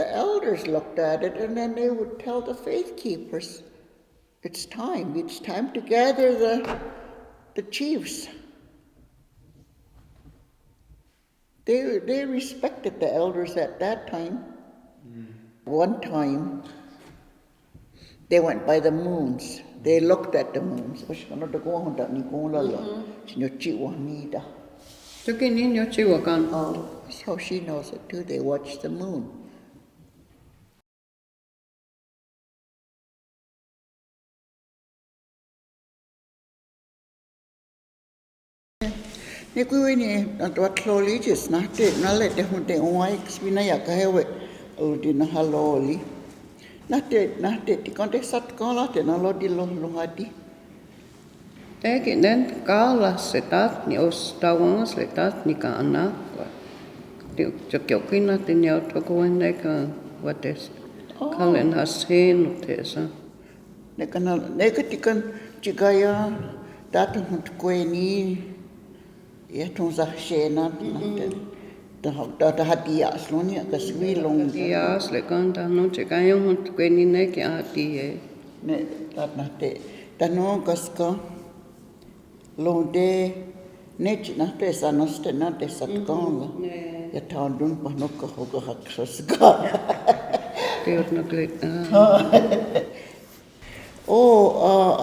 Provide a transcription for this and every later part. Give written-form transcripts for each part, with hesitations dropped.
the elders looked at it, and then they would tell the faith keepers, it's time to gather the chiefs. They respected the elders at that time. One time, they went by the moons. They looked at the moons. That's how she knows it too. They watch the moon. Nikuini what religious nahte nalete hunte oix Vinayakahe udina haloli. Nahte tikante sat kalate nalodi lohadi. Teginen kaalas se tatni ostavans le tatni kana. Jokin natin Yeyathokwas Harvest. Kalen hasen Thsa. Nekatikan chigaya datun hunt kweni yetun zahshena da hadias lonia kaswi long Dias le kanta no chigaya hunt kweni neki atie. ne tatnate tano kaska londe nech nate sanoste nate satkanga ya tandun panokka hoga haksaska. I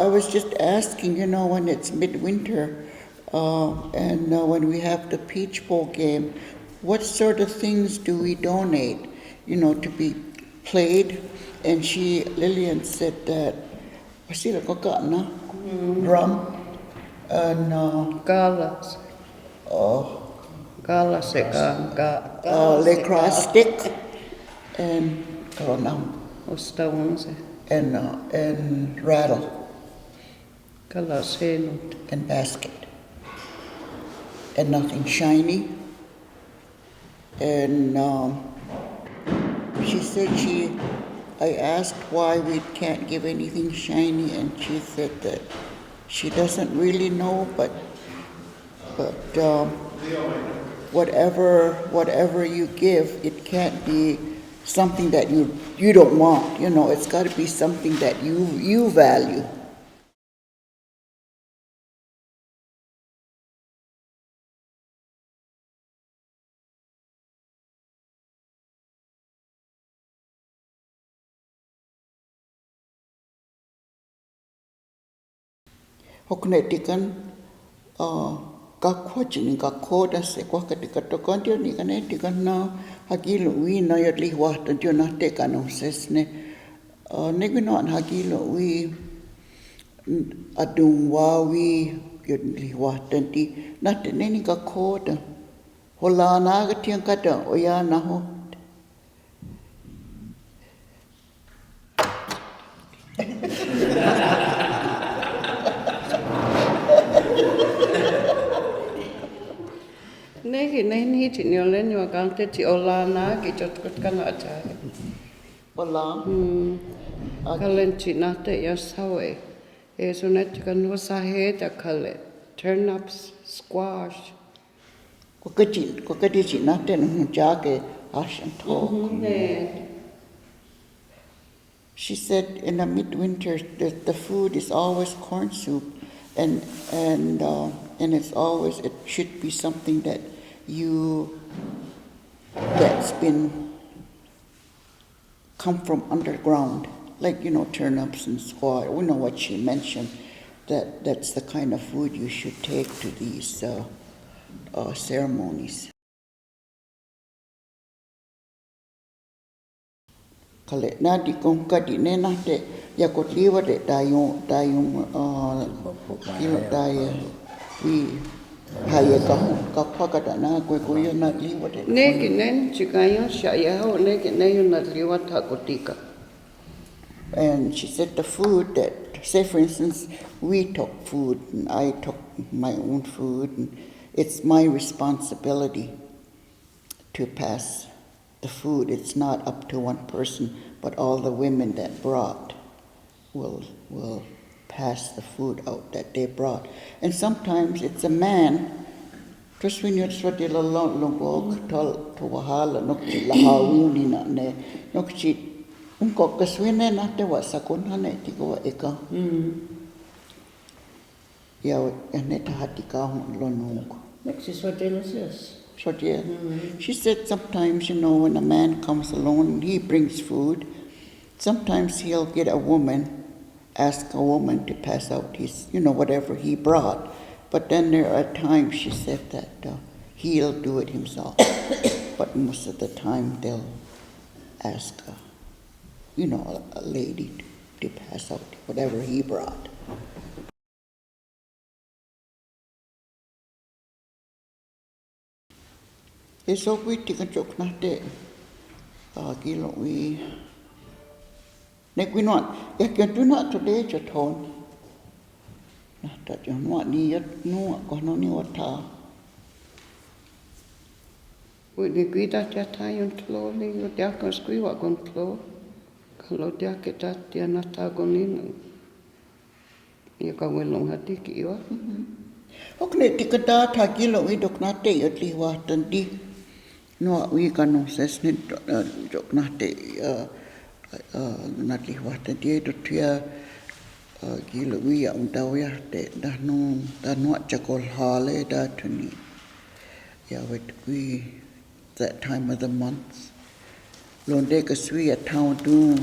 was just asking, when it's midwinter and when we have the peach bowl game, what sort of things do we donate, to be played? And Lillian said that, drum and Galas. Galas lacrosse stick and and rattle and basket and nothing shiny. And she said I asked why we can't give anything shiny, and she said that she doesn't really know, but whatever you give, it can't be something that you don't want. It's got to be something that you value. Hoknetikan kakhochini kakhoda se kwakatikatokondio ni kanetikan na hagilo wi na yatli Wahta jona tekohselha ne negino an hagilo wi adungwawi yatli Wahta ti natte neni kakhoda holana gatian kata oyana ho. Nei ti niolen yo kante ti olana ki jotkot kana aja. Ola. Kalen ti nate yasawe. Sunet kan wasahe ta kale. Turnips, squash. Kokati nate no jage ashan talk. She said in the midwinter the food is always corn soup, and it should be something that's been come from underground, like turnips and squash. We know what she mentioned. That's the kind of food you should take to these ceremonies. Kale nadi kong kadi nena te yakot liwa de dayong we haye ka pakata na kwe na liwa de Neki nen chikayon shaya ho neki neyon na liwa takotika. And she said the food that, say for instance, we took food and I took my own food, and it's my responsibility to pass the food. It's not up to one person, but all the women that brought will pass the food out that they brought. And sometimes it's a man Just when you're sort of long walk, tall to Wahala, no Lahawuni, not ne, no cheat. Unkokaswine, not the Wahsakayú, Tigo Eka. Yeah, and it had to go on long. Miksi sotilases. So, yeah. She said sometimes, when a man comes alone, he brings food. Sometimes he'll get a woman, ask a woman to pass out his, whatever he brought. But then there are times, she said, that he'll do it himself. But most of the time, they'll ask, a lady to pass out whatever he brought. It's so we take a joke not there. Gilo we. Neck we not. You can do not today, your tone. Not that you want ni yet, no, gone on your Wata. Ui ni kuita tia Thay on tlo ni o tia kan skui wa kon tlo. Kalau tia ke ta tia na ta gonin. Ia ka welong hati ki iwa. Okay, take a data gilo we do not take at least what and di. No, we can no says ni joke not take not least what and di to tia gilo we ya te da no tekohselha da to ni. Yeah, we that time of the month. Londeka sui a town do.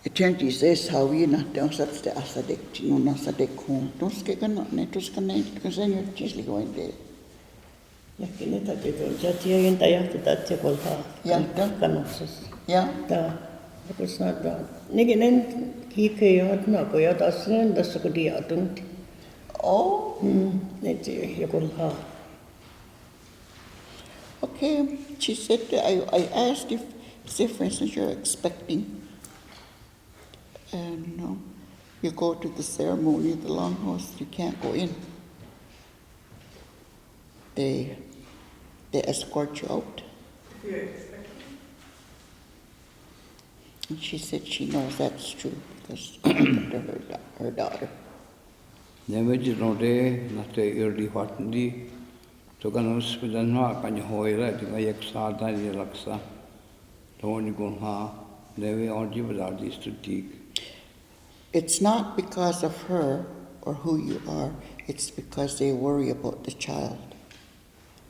It says how we not don't such the asadek, no sadek home. Don't skip on it, just connect because then you're usually going there. Nakinita dito, jati yung tayo kita tekohselha. Yeah, Kanokses. yeah. Da, tapos na da. Niginin hikayot na ko yat aslen da sa kudiyatun. Oh, Niti tekohselha. okay. She said, I asked if, say for instance, you're expecting, and you go to the ceremony, the longhouse, you can't go in. They escort you out. And she said she knows that's true because her daughter. Never did no day, not the early Wahta. So can us with a knock on your hoya to Yeyathokwas Harvest. Never all you without these to take. It's not because of her or who you are, it's because they worry about the child.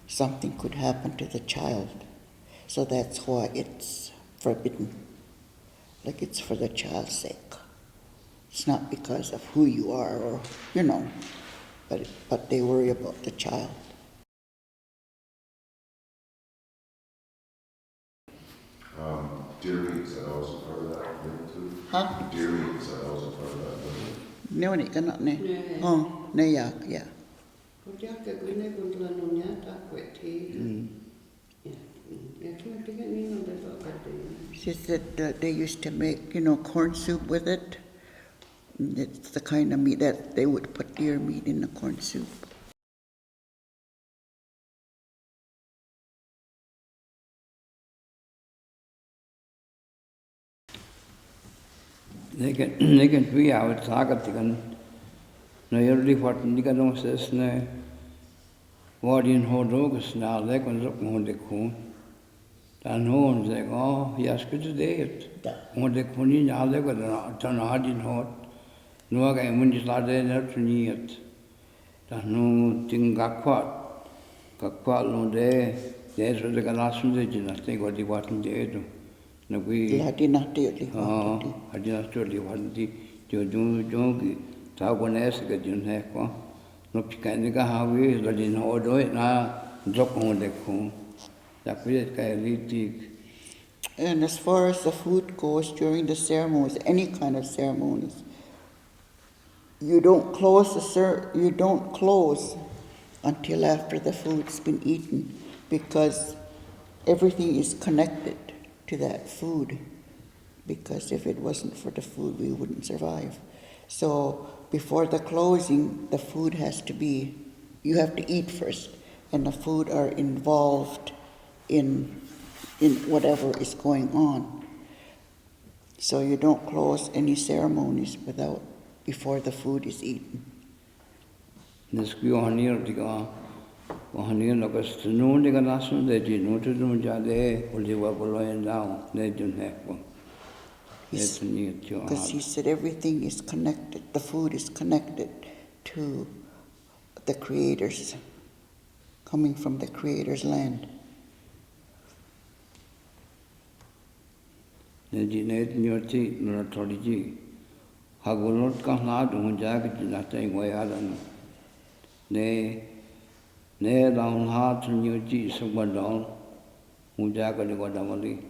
Something could happen to the child. So that's why it's forbidden. Like it's for the child's sake. It's not because of who you are or, but they worry about the child. Deer meat, is that also part of that limit too? Huh? Deer meat, is that also part of that limit? No, it cannot ne. Ne. Oh, ne yeah. Ko tia ke kuine kun tla no nya ta kweti. Ya kina tika ni no de to ka te. She said they used to make, corn soup with it. It's the kind of meat that they would put deer meat in the corn soup. They can be out Thsa. No early Wahta Nikadon says no. What in Holutákehli now they can look on the coon. Dan horns they go, yes, good to day. On the coonie now they got a ton of hard in hot. No again when you start there to near it. Dan no thing got quite no day. There's what the last religion, I think what they want to do. No, we. Lató. I just told you what the Jongi, Tewahnislyaks, you know, no Picanica, how we let in order it now, drop on the coon. That we can And as far as the food goes during the ceremonies, any kind of ceremonies, you don't close until after the food's been eaten, because everything is connected to that food, because if it wasn't for the food, we wouldn't survive. So before the closing, the food has to be, you have to eat first, and the food are involved in whatever is going on. So you don't close any ceremonies before the food is eaten. This go on near to go. Wahsakayú no de ganasun de no to no jade uliwa boloy now ne junheko. Because he said everything is connected, the food is connected to the Creator's, coming from the Creator's land. Ne jinet nyoti no toliji. Hagulot ka lad unjag jinatay wayadan. Ne down heart nyoti sumadon unjag ni wadamali.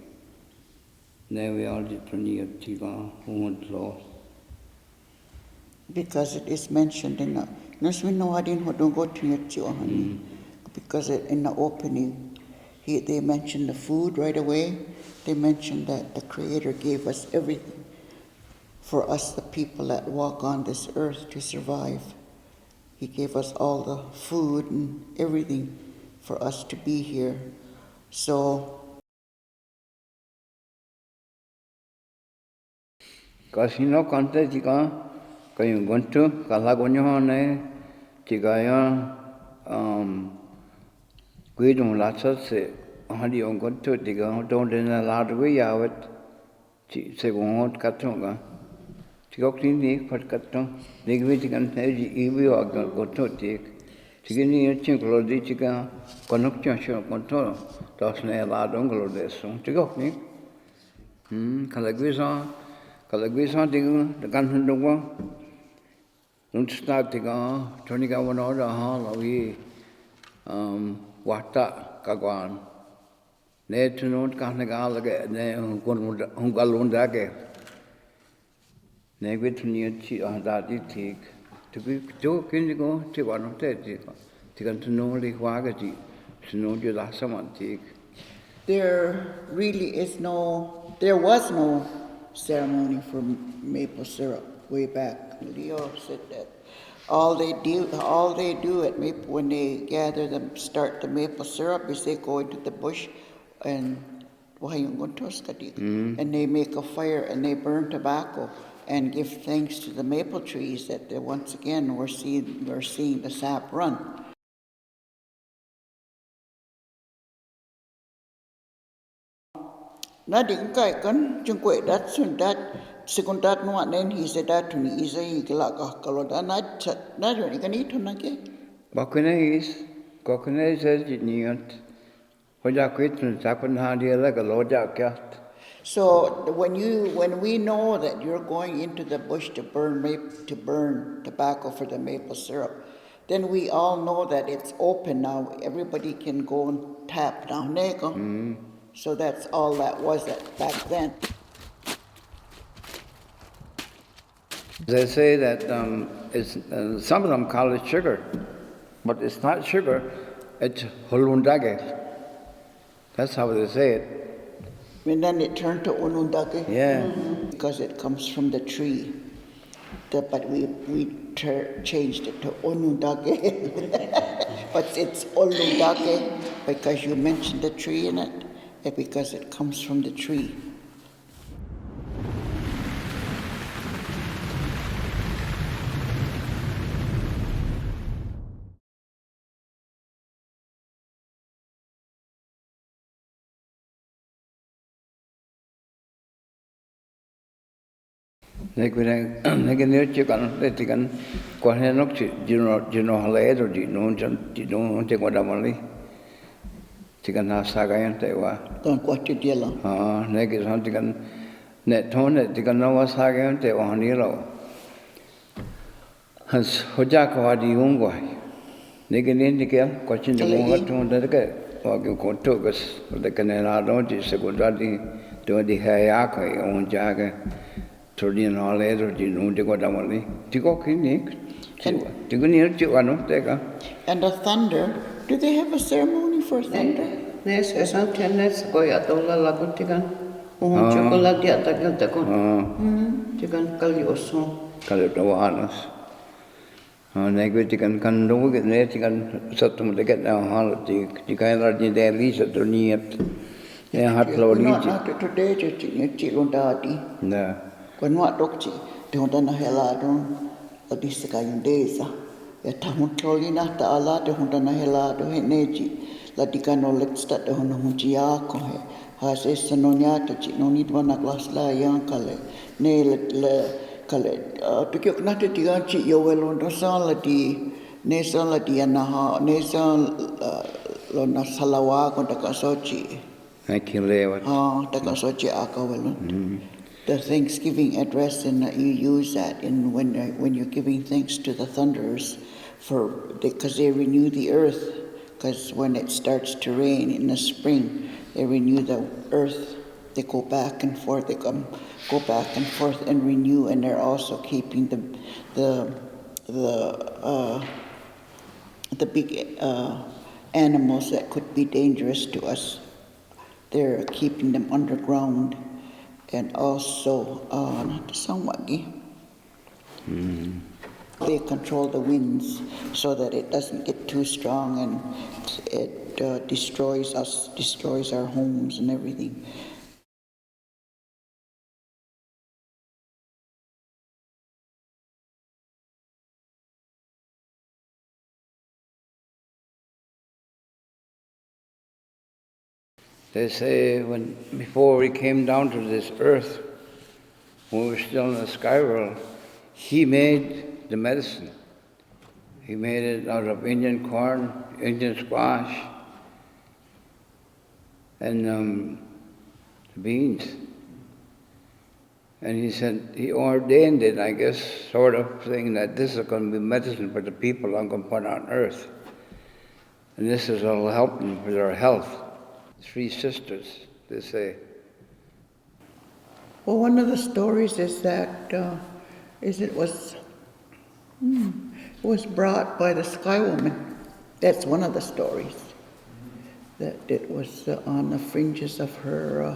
Because it is mentioned in the because in the opening they mentioned the food right away. They mentioned that the Creator gave us everything for us, the people that walk on this earth, to survive. He gave us all the food and everything for us to be here. So Casino Conte Chica, Kayun Guntu, Calagonyone, Chigaya, Guidum Latsas, Hadi on Guntu, Tiga, don't in a loud way out, Seguon Katunga. Chigokini, Patkaton, Ligvitican Tej, Ibi or Gototik, Chigini, Chinclodi Chica, Conocchio Control, Tosne Ladonglo deso, Chigokni, Calaguisa. Kalagwisa tiga dekan hendungwa, unstad tiga, tonika wanoda ha lawi Wahta kagwan, ne tunut kahnaga lage ne hungalundage, ne gwituniachi ahdadi tik, tuki jo kindigo tiwanote tika, tikan tunuli wagati, tunuju lasaman tik. there was no ceremony for maple syrup way back. Leo said that all they do at maple when they start the maple syrup is they go into the bush and and they make a fire and they burn tobacco and give thanks to the maple trees that once again we're seeing the sap run. Na ding kai kan chung kwe dat sun dat sekon dat no nen he said that to me is a glaka kaloda na joni kan ito na ke Kokune says niat hoja kwitun sapan hadia la galoja kyat. So when we know that you're going into the bush to burn tobacco for the maple syrup, then we all know that it's open now. Everybody can go and tap down there. So that's all that was back then. They say that some of them call it sugar, but it's not sugar, it's Holutákehli. That's how they say it. And then it turned to Onundake. Yeah. Because it comes from the tree. But we changed it to Onundake. But it's Olundake because you mentioned the tree in it. Because it comes from the tree. They can hear chicken, they can go ahead and Tewahnislyaks. Chicken Wahsakayú Tewa. Don't watch it yellow. Neg on chicken net tone, chicken Wahsakayú Tewahnislyaks. Has Holutákehli Nigger Indical, watching the moment to the walking contours of the Canada, Segundadi, to the Hayaka, on Jaga, Tordin all later, Yutekhwayahe, Tikokini, Tigunir Tewahnislyaks. And the thunder, do they have a ceremony for thunder? Nes esan nes koya tola lagu tikan. Chocolate ya takil takon. Tikan kalioso. Kaliotawanas. Negwe tikan kandu get ne tikan satum de get now halatik. Tikan large de lisa to niet. Ne hat lodi. Not today to Lundadi. No. When what dokchi, don't know hela don't Wahsakayú days. Ja tahuntolina ta ala te huntana hela do he neji. Latikalutuhe te hona Ohyotsheli ha se sanoniata chi no nidwana glasla yankale ne le kale tukio knate tiganchi yo welo no sala di ne sala di anaha ne sala lo na salawa ko takasochi takasochi akawelo. The Thanksgiving address, and you use that in when you're giving thanks to the thunderers because they renew the earth. Because when it starts to rain in the spring, they renew the earth. They go back and forth. They go back and forth and renew, and they're also keeping the big animals that could be dangerous to us. They're keeping them underground. And also, they control the winds so that it doesn't get too strong and it destroys us, destroys our homes and everything. They say before we came down to this earth, when we were still in the sky world, he made the medicine. He made it out of Indian corn, Indian squash, and beans. And he said, he ordained it, I guess, sort of saying that this is going to be medicine for the people I'm going to put on earth. And this will help them with their health. 3 sisters, they say. Well, one of the stories is that it was brought by the Sky Woman. That's one of the stories. That it was on the fringes of her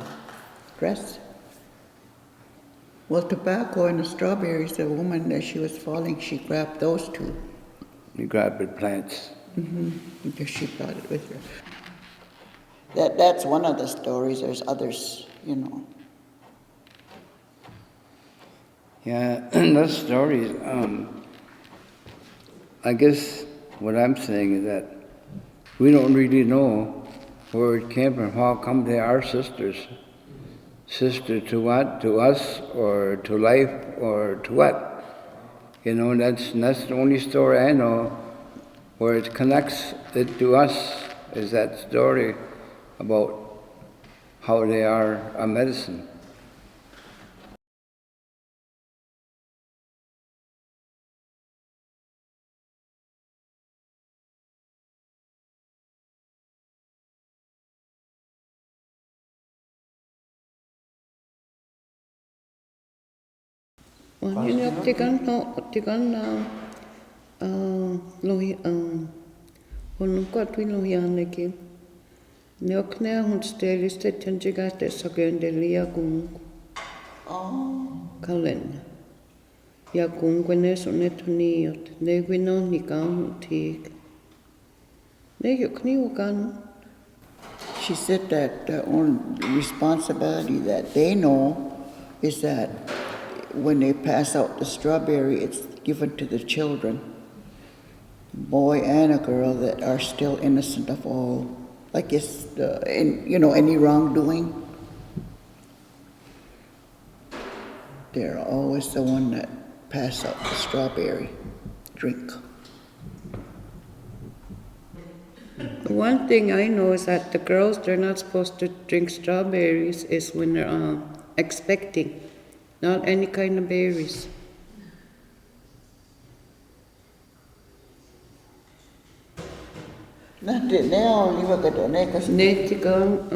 dress. Well, tobacco and the strawberries, the woman, as she was falling, she grabbed those 2. You grabbed the plants. Because she brought it with her. That's one of the stories. There's others, Yeah, those stories, I guess what I'm saying is that we don't really know where it came from, how come they are sisters. Sister to what? To us, or to life, or to what? That's the only story I know where it connects it to us, is that story about how they are a medicine. Wanneer op die kan lohi hun kwat wi lohi aneke. Ne okne hun steliste tenjiga te sagendelia gung. Kalen. Ja gung ne sonetoniot. Ne gwino ni kan tig. Ne yokni ukan. She said that the only responsibility that they know is that when they pass out the strawberry, it's given to the children, boy and a girl, that are still innocent of all, like it's any wrongdoing. They're always the one that pass out the strawberry drink. One thing I know is that the girls, they're not supposed to drink strawberries is when they're expecting, not any kind of berries. Netigang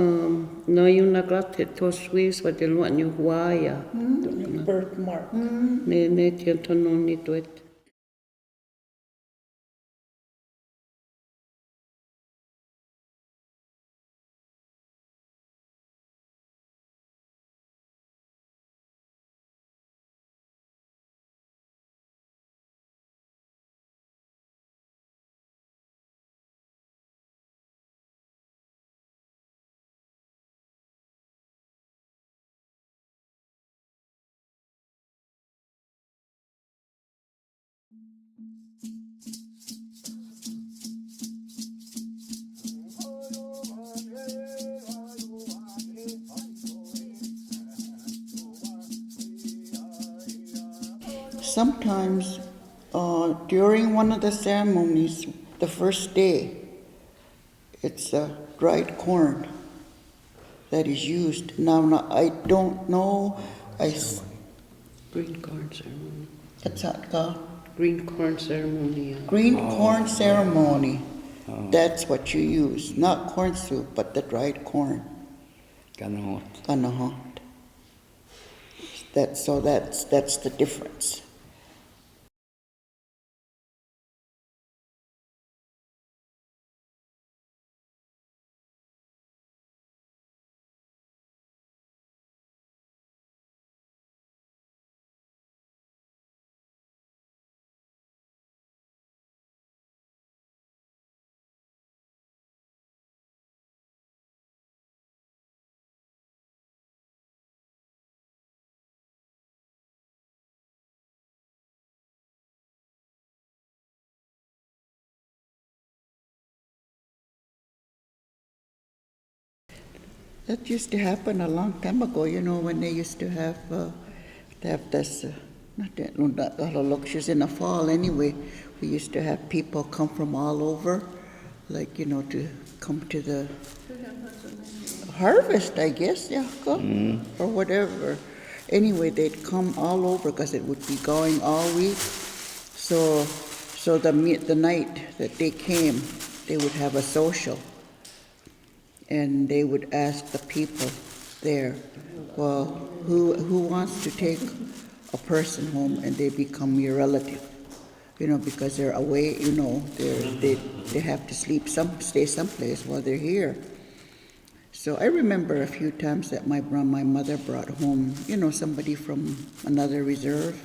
no yung naglatit to Swiss what the one you Waya. Birthmark. Ne netiang tonon nito it. sometimes during one of the ceremonies, the first day, it's dried corn that is used. Now I don't know. Green corn ceremony. What's that called? Green corn ceremony. Green corn ceremony. That's what you use. Not corn soup, but the dried corn. Kanahot. That's the difference. That used to happen a long time ago, when they used to have this, not Holutákehli in the fall anyway. We used to have people come from all over, like, to come to the harvest, I guess, or whatever. Anyway, they'd come all over because it would be going all week. So the night that they came, they would have a social. And they would ask the people there, well, who wants to take a person home, and they become your relative, because they're away, they have to stay someplace while they're here. So I remember a few times that my mother brought home, somebody from another reserve,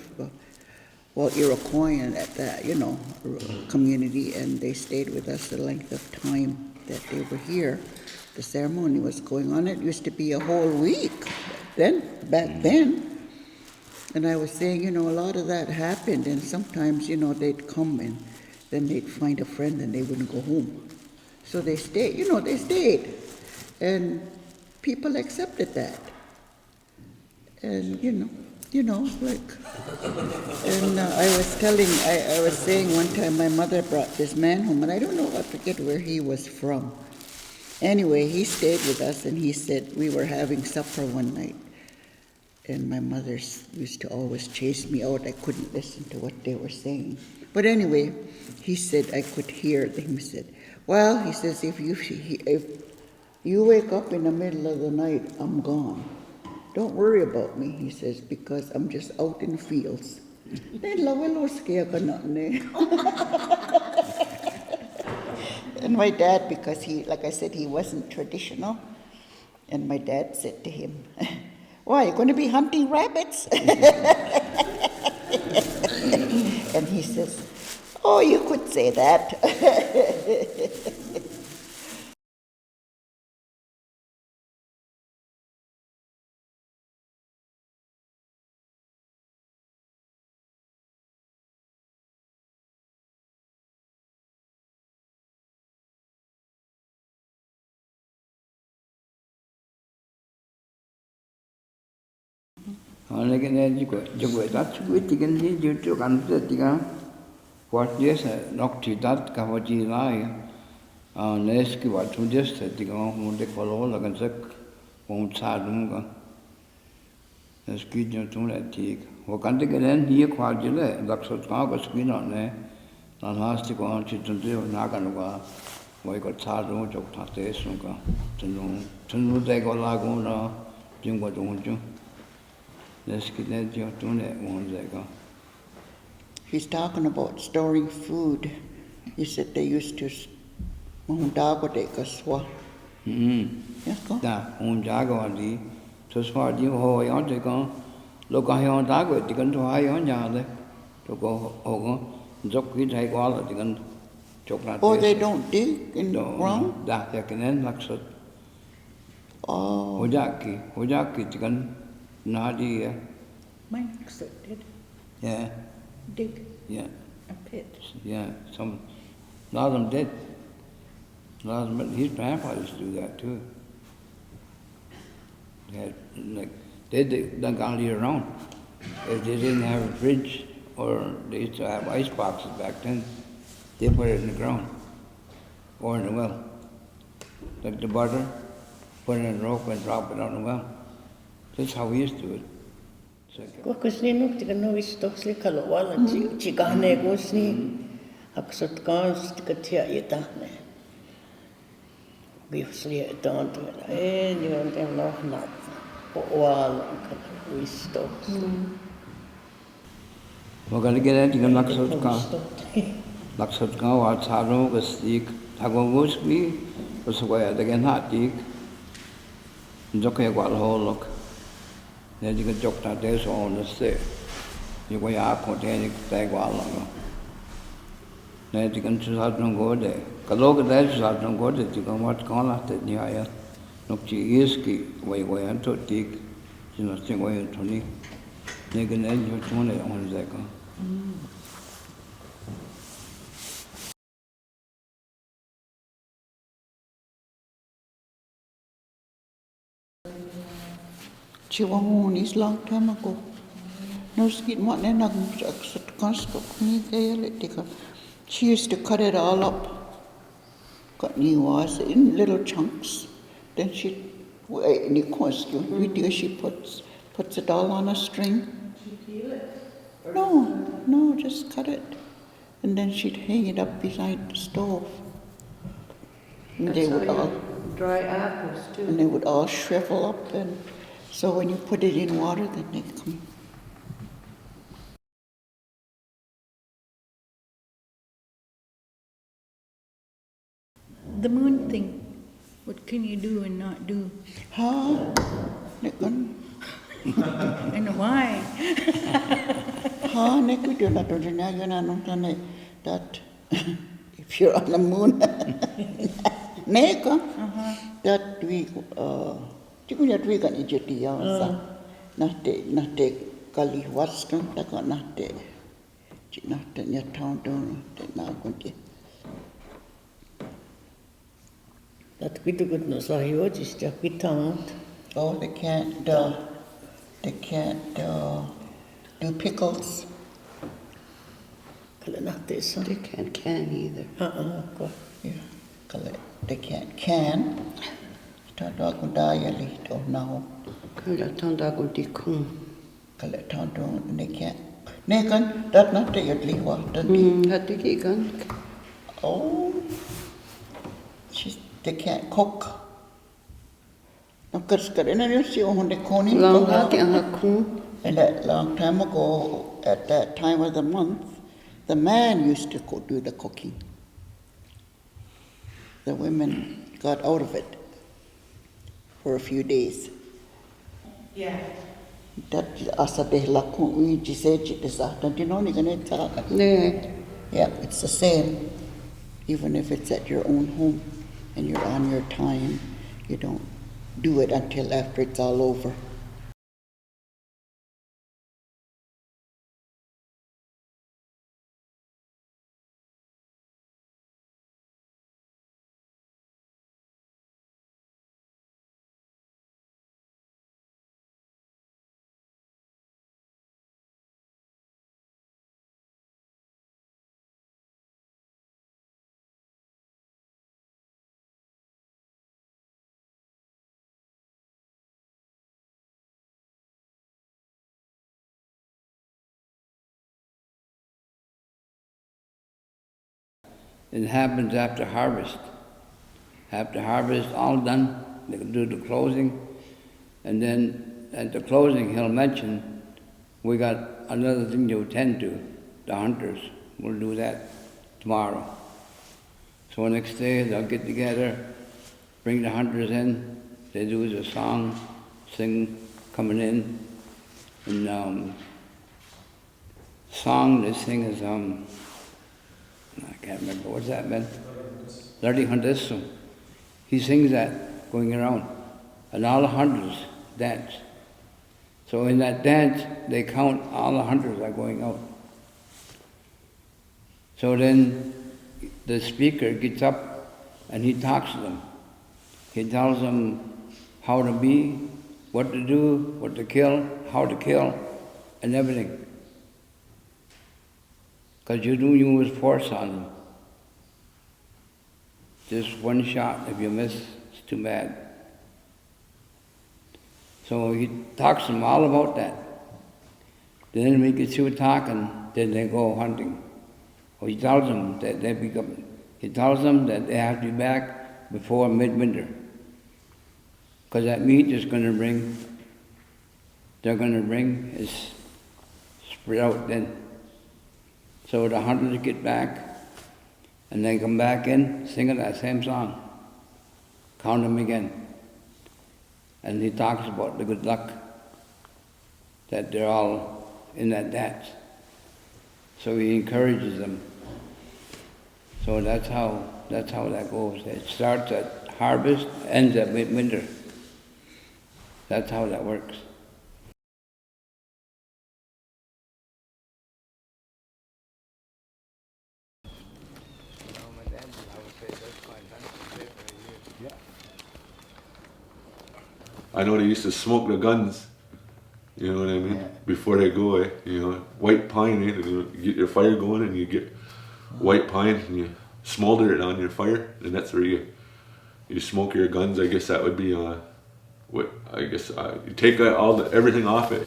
Iroquois at that, community, and they stayed with us the length of time that they were here. The ceremony was going on. It used to be a whole week back then. And I was saying, a lot of that happened, and sometimes, they'd come and then they'd find a friend and they wouldn't go home. So they stayed, they stayed. And people accepted that. And, I was saying one time my mother brought this man home, and I don't know, I forget where he was from. Anyway, he stayed with us, and he said we were having supper one night, and my mother used to always chase me out. I couldn't listen to what they were saying. But anyway, he said I could hear them. He said, well, he says, if you wake up in the middle of the night, I'm gone. Don't worry about me, he says, because I'm just out in the fields. And my dad, because he, like I said, he wasn't traditional, and my dad said to him, why, you're going to be hunting rabbits? And he says, oh, you could say that. He's talking about storing food. He said they used to tekohselha. Oh, they don't dig in the ground? Oh. Mine did. Yeah. Dig. Yeah. A pit. Yeah. A lot of them did. A lot of them, his grandpa used to do that too. They dug all year round. If they didn't have a fridge or they used to have ice boxes back then. They put it in the ground or in the well. Like the butter, put it in a rope and drop it on the well. That's how we used to do it. Kukas ni nuk tika no istos li kalawala chikane kus ni aksat kans tika tia yitahne. Gifsli etantu ena ni on tem lohnat o wala kala istos. Wakala get it, you can laksat ka wa tsaro kastik tagogos mi uswaya again hatik. Jokaya gwal holok. Then you can joke that there's on the stay. You go out, continue to take while longer. Then you can choose out and go there. Kaloga there's out and go there, you can watch Kona at Nyaya. Nokchi Iski, way and to take, you know, sing away to me. They can end your tune on the go. Tewahnislyaks long time ago. No skin what then she used to cut it all up. Cut new was in little chunks. Then she puts it all on a string. No, just cut it. And then she'd hang it up beside the stove. And they would all dry apples too. And they would all shrivel up, and so when you put it in water, then they come. The moon thing, what can you do and not do? And why? That if you're on the moon, that we we can eat it. Nate kaliwasko, tako nate nyatown Dat kutukut no sahiwat is ja pitamant. Oh, they can't do pickles. Kala nate sa. They can't can either. Yeah, they can't can. Tadagudayali to now. Kala tandago dikun. And they can't. Nekan, that not the yodli Wahta. Hatikigan. Oh, they can't cook. And that long time ago, at that time of the month, the man used to do the cooking. The women got out of it for a few days. Yeah. That yeah, it's the same. Even if it's at your own home and you're on your time, you don't do it until after it's all over. It happens after harvest. After harvest, all done, they can do the closing. And then at the closing, he'll mention, we got another thing to attend to, the hunters. We'll do that tomorrow. So next day, they'll get together, bring the hunters in. They do the song, sing, coming in. And song they sing is, I can't remember, what's that, man? Lató. He sings that going around. And all the hunters dance. So in that dance, they count all the hunters are going out. So then the speaker gets up and he talks to them. He tells them how to be, what to do, what to kill, how to kill, and everything. because you don't use force on them. Just one shot, if you miss, it's too bad. So he talks to them all about that. Then we get through talking, then they go hunting. Or he tells them that he tells them that they have to be back before midwinter. Because that meat is going to bring, they're going to bring is spread out then. So the hunters get back, and they come back in singing that same song. Count them again. And he talks about the good luck that they're all in that dance. So he encourages them. So that's how that goes. It starts at harvest, ends at midwinter. That's how that works. I know they used to smoke the guns, you know what I mean, before they go, you know, white pine, you get your fire going and you get white pine and you smolder it on your fire, and that's where you smoke your guns. I guess that would be, you take everything off it.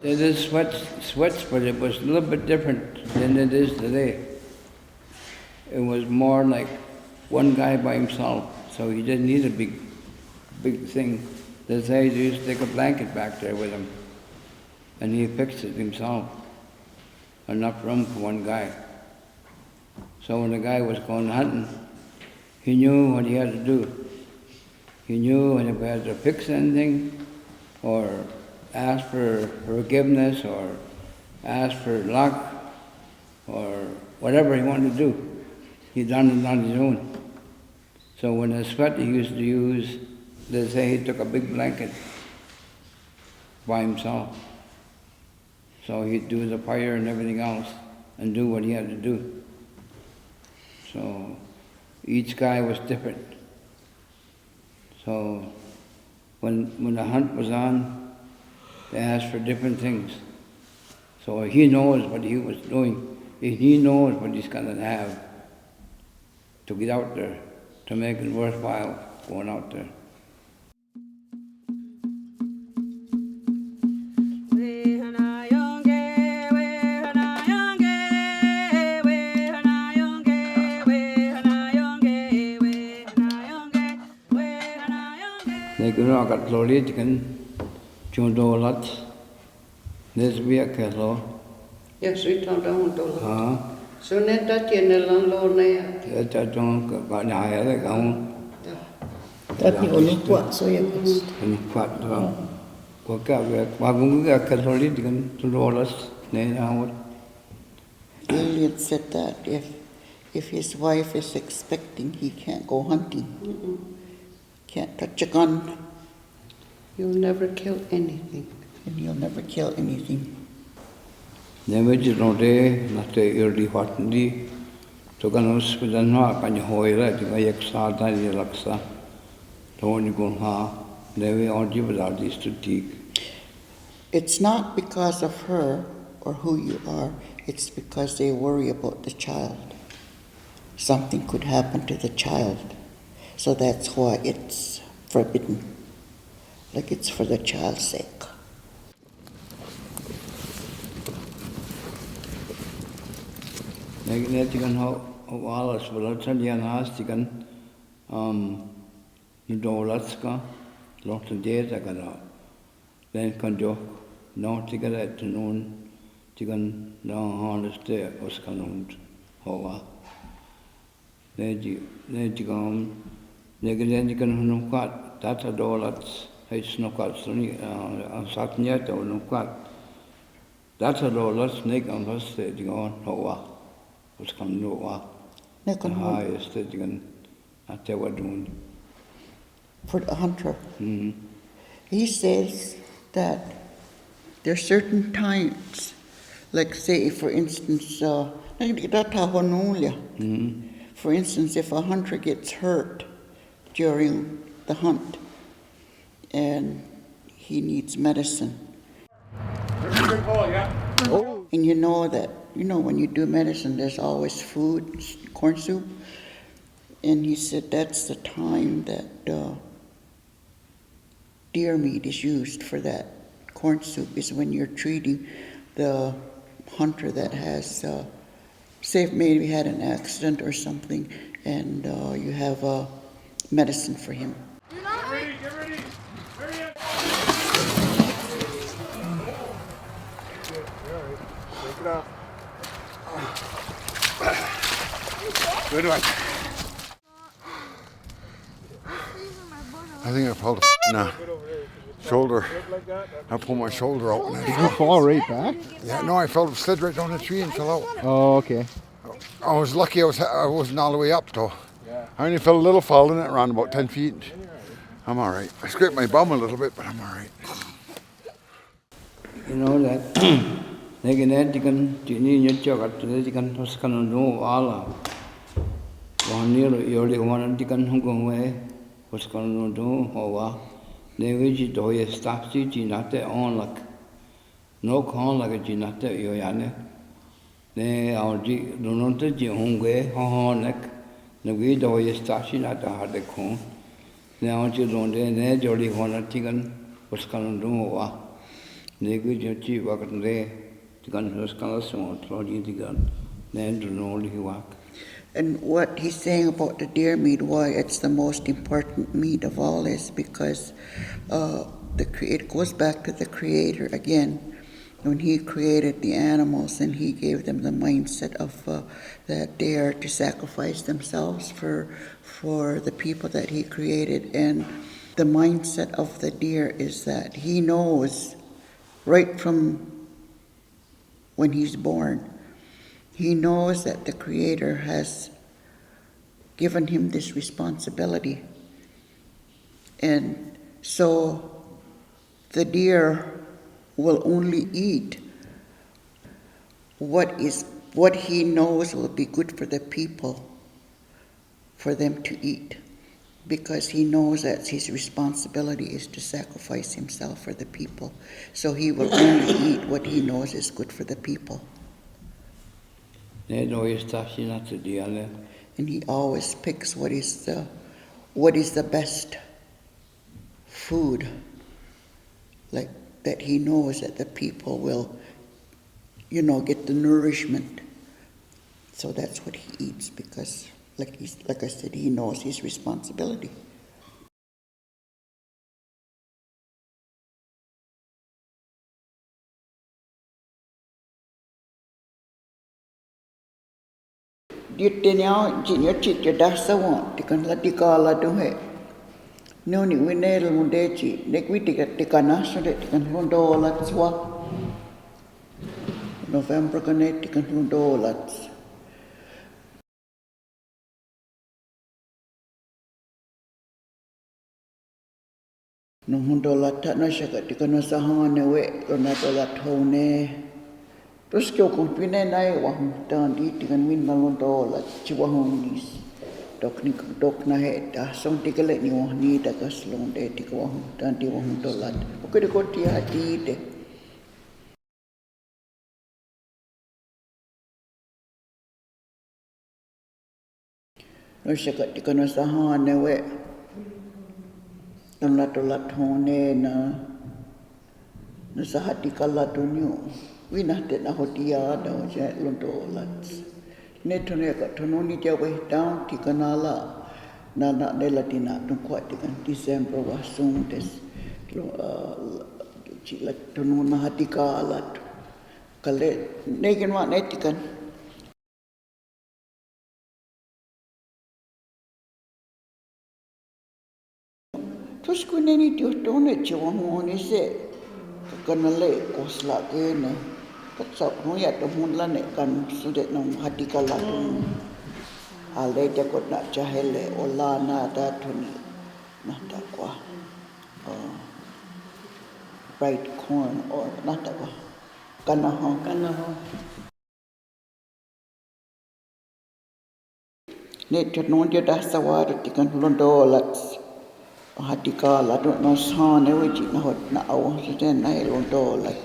It is sweats, but it was a little bit different than it is today. It was more like one guy by himself, so he didn't need a big thing. They say he used to take a blanket back there with him, and he fixed it himself. Enough room for one guy. So when the guy was going hunting, he knew what he had to do. He knew if he had to fix anything, or ask for forgiveness, or ask for luck, or whatever he wanted to do. He done it on his own. So when the sweat he used to use, they say he took a big blanket by himself. So he'd do the fire and everything else and do what he had to do. So each guy was different. So when the hunt was on, they asked for different things. So he knows what he was doing. He knows what he's going to have to get out there, to make it worthwhile going out there. They go got Latikalatuhe, Yeyathokwas Yes, we don't know. So net that you know, Lord, Harvest. Tapi Olympua so yakos. Elliot said that if his wife is expecting, he can't go hunting. Can't touch a gun. You'll never kill anything. And he'll never kill anything. Never did no day, not the early Wahta. Toganos with a knock on your Hoyra, the Tewahnislyaks, never argue without these to take. It's not because of her or who you are, it's because they worry about the child. Something could happen to the child. So that's why it's forbidden. Like it's for the child's sake. Netikan Wallace Wulatan Hastikan Yutekhwayahe, Longhouse Takada. Then Kanjok, no ticket to noon, Tigan longhouse there was canoned. Hoa. Netikan Nukat, Tata Dolats, Nukat, Satnyat or Nukat. Tata Dolats, Negan was sitting on Hoa. Was come no the highest that you can at Tewahnislyaks. For the hunter. He says that there are certain times, like say for instance, for instance, if a hunter gets hurt during the hunt and he needs medicine. There's a good call, yeah. Oh. And you know that, when you do medicine, there's always food, corn soup. And he said that's the time that deer meat is used for that corn soup, is when you're treating the hunter that has, say maybe had an accident or something, and you have medicine for him. Get ready, get ready. Hurry up. Take it off. Good one. I think I pulled a shoulder. I pulled my shoulder out. Did you fall right back? Yeah, no, I slid right down the tree and fell out. Oh, okay. I was lucky I wasn't all the way up though. I only fell a little fall in it, around about 10 feet. I'm all right. I scraped my bum a little bit, but I'm all right. You know that they can add you need your chocolate to the can Toscano no Allah. One year you only want to can hung away was going to do or they wish you do your staff ginate on like no con like a ginate yoyane. They are don't take you home way, neck. The way do your staff ginate hard the con. Now you don't they jolly one chicken was going to do. They could your chief work there. The gun was kind of small, trotting the gun. Then to know he walk. And what he's saying about the deer meat, why it's the most important meat of all, is because it goes back to the Creator again. When He created the animals and He gave them the mindset of that they are to sacrifice themselves for the people that He created. And the mindset of the deer is that he knows right from when he's born, he knows that the Creator has given him this responsibility. And so the deer will only eat what he knows will be good for the people, for them to eat, because he knows that his responsibility is to sacrifice himself for the people. So he will only eat what he knows is good for the people. And he always picks what is the best food, like that he knows that the people will, get the nourishment. So that's what he eats, because like I said, he knows his responsibility. Ditenya jinya chicha Thsa want tikan Latikaluhe. No ni winel mundechi nekwitiga tikana so de tikan Holutákehli. November kanet tikan Holutákehli. No Holutákehli no shaka tikan sahane we Lató ne. Terus kau kompine nai wahum tandi dengan win Holutákehli Tewahnislyaks dok na he dah song tikale ni Oneida kaslong de tik wahum tandi wahum dolat. Oke de koti hati de. No shaka tikana sahane we Lató ne na Latikalatue. Winahte na hotia da je Holutákehli. Netone ka tononi dia we down tikanala na ne latina tun kwat tikan December wasung des chila tonona Latikalat kale negen wa netikan. Terus kuneni dio tone chewahoni se kanale kosla kene. Katsap ya tohunla ne kan sudet nong Latikalatue. Ale jakot na chahele ola na datuni na takwa. Bright corn or na takwa. Kanaho. Ne tonon dia Thsa tikan Holutákehli. Hatikala don't know son which not now then I don't know like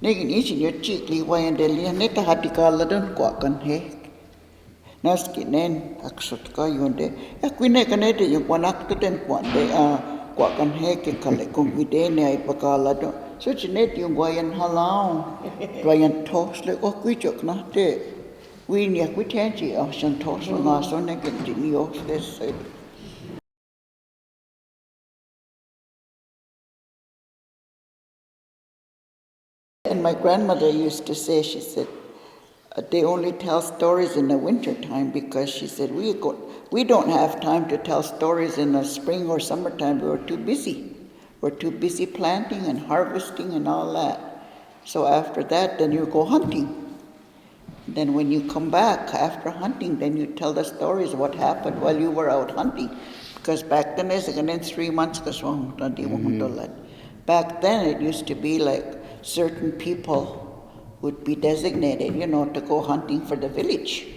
Nigin ishin your cheekly way and delia neta hatikala don't quack on he Naskinen Akshotka de Aquinacanete you one actor then one day quack on he collect convidene ipacala do such a net you guayan halau Ryan talks like oh we joke not there. We near Quitanchi, Ocean Toss, and last one again, Jimmy ohses. And my grandmother used to say, she said, they only tell stories in the winter time because she said, we don't have time to tell stories in the spring or summertime. We were too busy. We're too busy planting and harvesting and all that. So after that, then you go hunting. Then when you come back after hunting, then you tell the stories of what happened while you were out hunting. Because back then, in 3 months, back then it used to be like certain people would be designated, to go hunting for the village.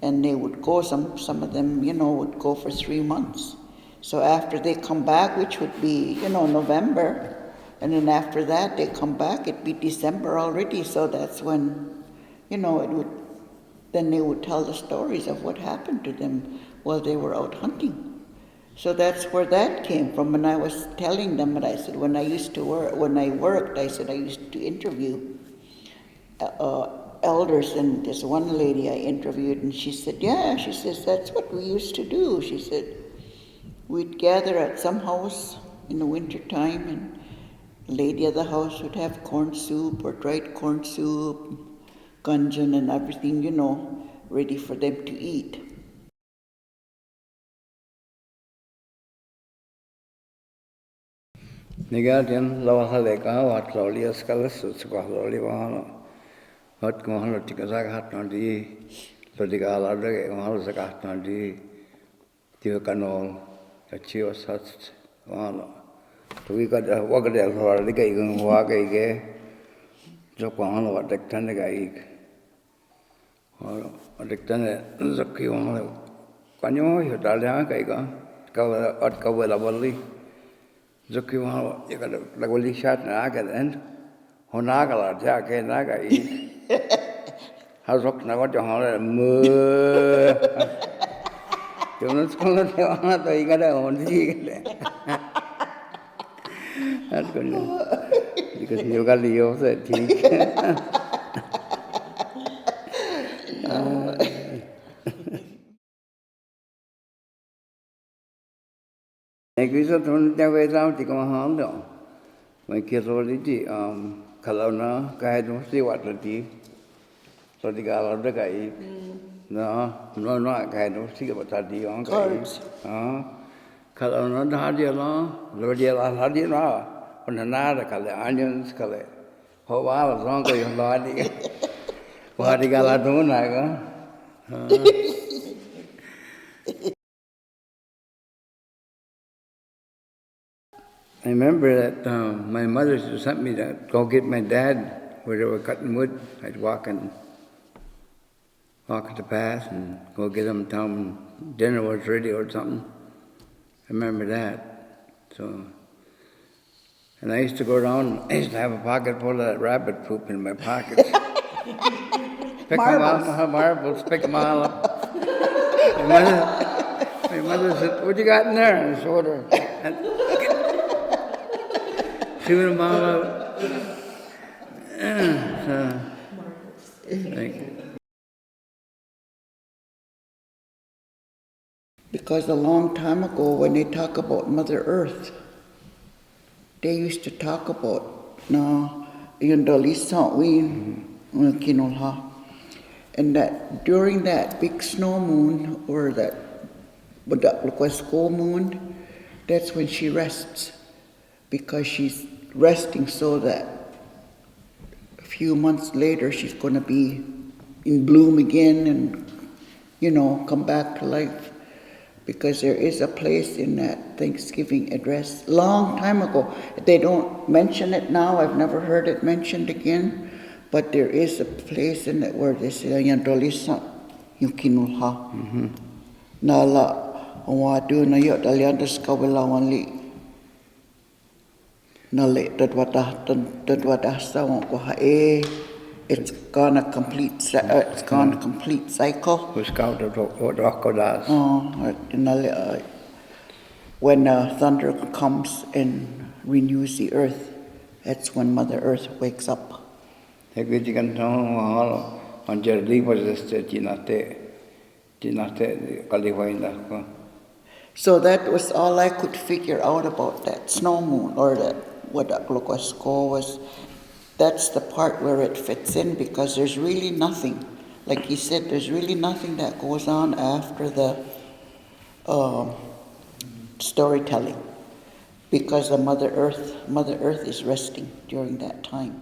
And they would go, some of them, would go for 3 months. So after they come back, which would be, November, and then after that they come back, it'd be December already. So that's when then they would tell the stories of what happened to them while they were out hunting. So that's where that came from. And I was telling them, and I said, when I worked, I said I used to interview elders, and this one lady I interviewed, and she said, she says, that's what we used to do. She said, we'd gather at some house in the winter time, and the lady of the house would have corn soup or dried corn soup, gungeon and everything, ready for them to eat. Nigadian Lawahaleka, what Lolias Calas, Squaloli Wahana, what Mohana Tikazak Hatnandi, Latikalatuhe, Wahsakayú, Tewahnislyaks, the Chios Hutz, Wahana. So we got a walk there for the guy going walk again. Jokwana, what the Tanagaik. Or the Tana Zakion, Kanyo, Yutekhwayahe, Kawelabali. Zakiwan, you got a Lagoli shot and I got end. Lató, Naga eat. How's up now? What you holler? Moo. You're not going to tell Wahta, you got a own thing. That's good. Because you got the ohses thing. I guess I don't know where I'm going to go. My kids already, Kalona, Kahadumsi, Wata, Latikalatuhe. No, Kahadumsi, Wata, on cards. Kalona, Hadiala, Lodiala, Hadiala, on another color, onions color. How was longer your body? Latikalatuhe. I remember that my mother sent me to go get my dad where they were cutting wood. I'd walk the path and go get him, tell him dinner was ready or something. I remember that. So, and I used to go around, I used to have a pocket full of that rabbit poop in my pocket. Pick Marbles. them up, marbles, pick them all up. My mother said, what you got in there? And I showed her. Shoot them all out. Because a long time ago, when they talk about Mother Earth, they used to talk about and that during that big snow moon or that klokwasko moon, that's when she rests, because she's resting so that a few months later she's going to be in bloom again and come back to life. Because there is a place in that Thanksgiving address long time ago. They don't mention it now. I've never heard it mentioned again. But there is a place in it where they say, Yandolisa, Yukinulha. Nala, Wadu, na yot aliandas kawilawan li. Nale, Tewahnislyaks won't it's gone a complete cycle. Who's called the Rokodas. When thunder comes and renews the earth, that's when Mother Earth wakes up. He critican taholo on Jerry was the Tinate Kaliwainda. So that was all I could figure out about that snow moon, or that what a klokwasko was. That's the part where it fits in, because there's really nothing. Like he said, there's really nothing that goes on after the storytelling, because the Mother Earth is resting during that time.